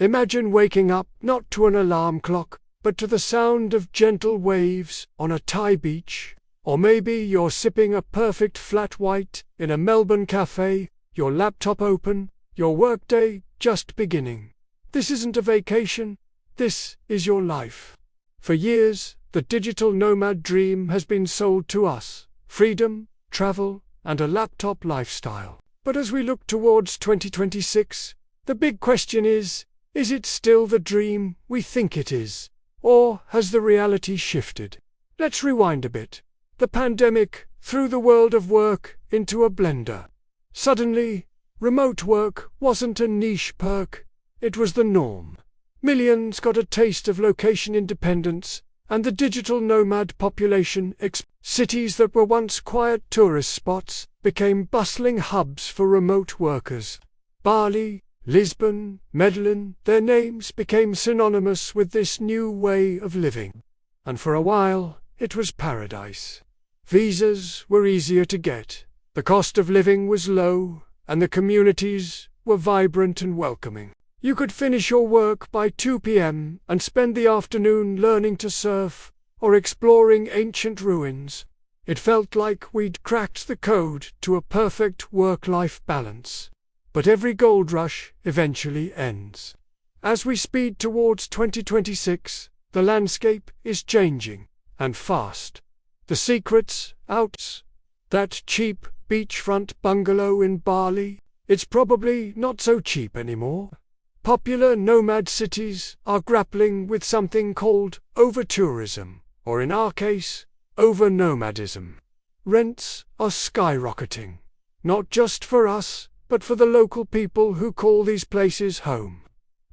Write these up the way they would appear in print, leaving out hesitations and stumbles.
Imagine waking up not to an alarm clock, but to the sound of gentle waves on a Thai beach. Or maybe you're sipping a perfect flat white in a Melbourne cafe, your laptop open, your workday just beginning. This isn't a vacation, this is your life. For years, the digital nomad dream has been sold to us: freedom, travel, and a laptop lifestyle. But as we look towards 2026, the big question is it still the dream we think it is? Or has the reality shifted? Let's rewind a bit. The pandemic threw the world of work into a blender. Suddenly, remote work wasn't a niche perk, it was the norm. Millions got a taste of location independence, and the digital nomad population cities that were once quiet tourist spots became bustling hubs for remote workers. Bali, Lisbon, Medellin, their names became synonymous with this new way of living. And for a while, it was paradise. Visas were easier to get, the cost of living was low, and the communities were vibrant and welcoming. You could finish your work by 2 p.m. and spend the afternoon learning to surf or exploring ancient ruins. It felt like we'd cracked the code to a perfect work-life balance. But every gold rush eventually ends. As we speed towards 2026, the landscape is changing, and fast. The secret's out. That cheap beachfront bungalow in Bali, it's probably not so cheap anymore. Popular nomad cities are grappling with something called over-tourism, or in our case, over-nomadism. Rents are skyrocketing, not just for us, but for the local people who call these places home.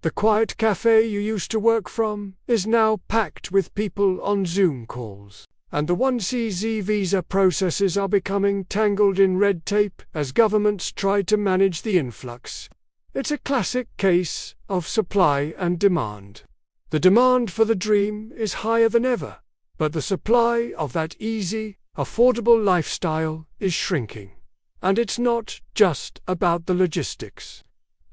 The quiet cafe you used to work from is now packed with people on Zoom calls, and the 1CZ visa processes are becoming tangled in red tape as governments try to manage the influx. It's a classic case of supply and demand. The demand for the dream is higher than ever, but the supply of that easy, affordable lifestyle is shrinking. And it's not just about the logistics.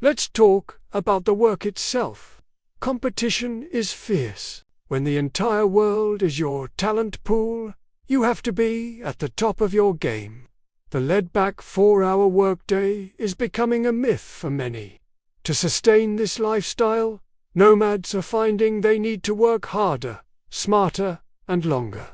Let's talk about the work itself. Competition is fierce. When the entire world is your talent pool, you have to be at the top of your game. The laid-back 4-hour workday is becoming a myth for many. To sustain this lifestyle, nomads are finding they need to work harder, smarter, and longer.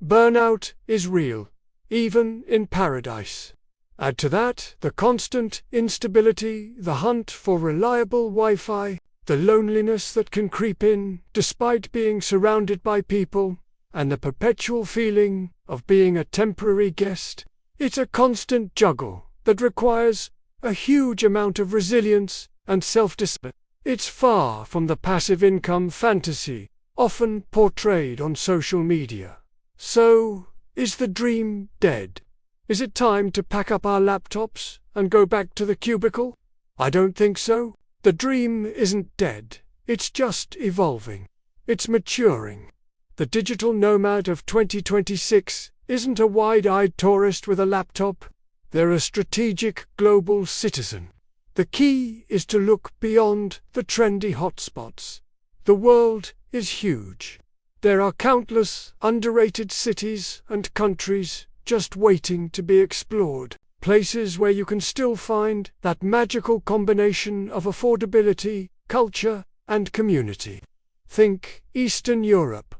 Burnout is real, even in paradise. Add to that the constant instability, the hunt for reliable Wi-Fi, the loneliness that can creep in despite being surrounded by people, and the perpetual feeling of being a temporary guest. It's a constant juggle that requires a huge amount of resilience and self-discipline. It's far from the passive income fantasy often portrayed on social media. So, is the dream dead? Is it time to pack up our laptops and go back to the cubicle? I don't think so. The dream isn't dead, it's just evolving. It's maturing. The digital nomad of 2026 isn't a wide-eyed tourist with a laptop. They're a strategic global citizen. The key is to look beyond the trendy hotspots. The world is huge. There are countless underrated cities and countries just waiting to be explored, places where you can still find that magical combination of affordability, culture, and community. Think Eastern Europe,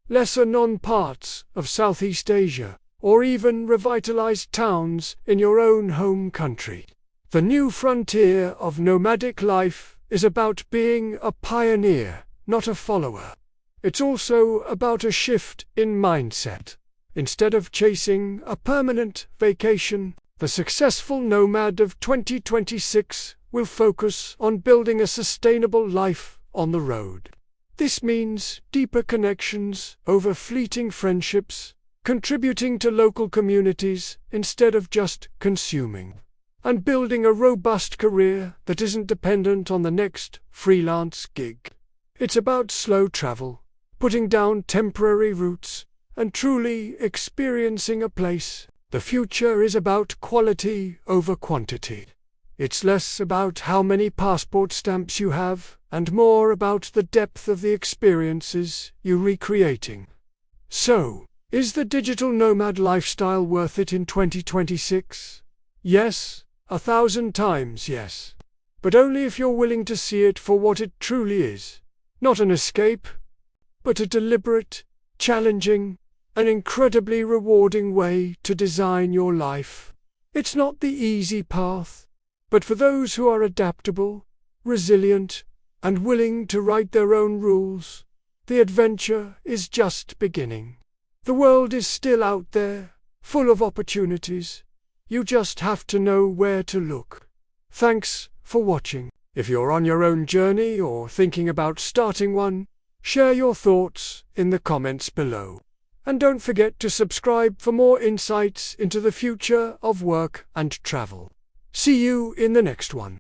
lesser-known parts of Southeast Asia, or even revitalized towns in your own home country. The new frontier of nomadic life is about being a pioneer, not a follower. It's also about a shift in mindset. Instead of chasing a permanent vacation, the successful nomad of 2026 will focus on building a sustainable life on the road. This means deeper connections over fleeting friendships, contributing to local communities instead of just consuming, and building a robust career that isn't dependent on the next freelance gig. It's about slow travel, putting down temporary roots, and truly experiencing a place. The future is about quality over quantity. It's less about how many passport stamps you have, and more about the depth of the experiences you're recreating. So, is the digital nomad lifestyle worth it in 2026? Yes, 1,000 times yes. But only if you're willing to see it for what it truly is. Not an escape, but a deliberate, challenging, and incredibly rewarding way to design your life. It's not the easy path, but for those who are adaptable, resilient, and willing to write their own rules, the adventure is just beginning. The world is still out there, full of opportunities. You just have to know where to look. Thanks for watching. If you're on your own journey or thinking about starting one, share your thoughts in the comments below. And don't forget to subscribe for more insights into the future of work and travel. See you in the next one.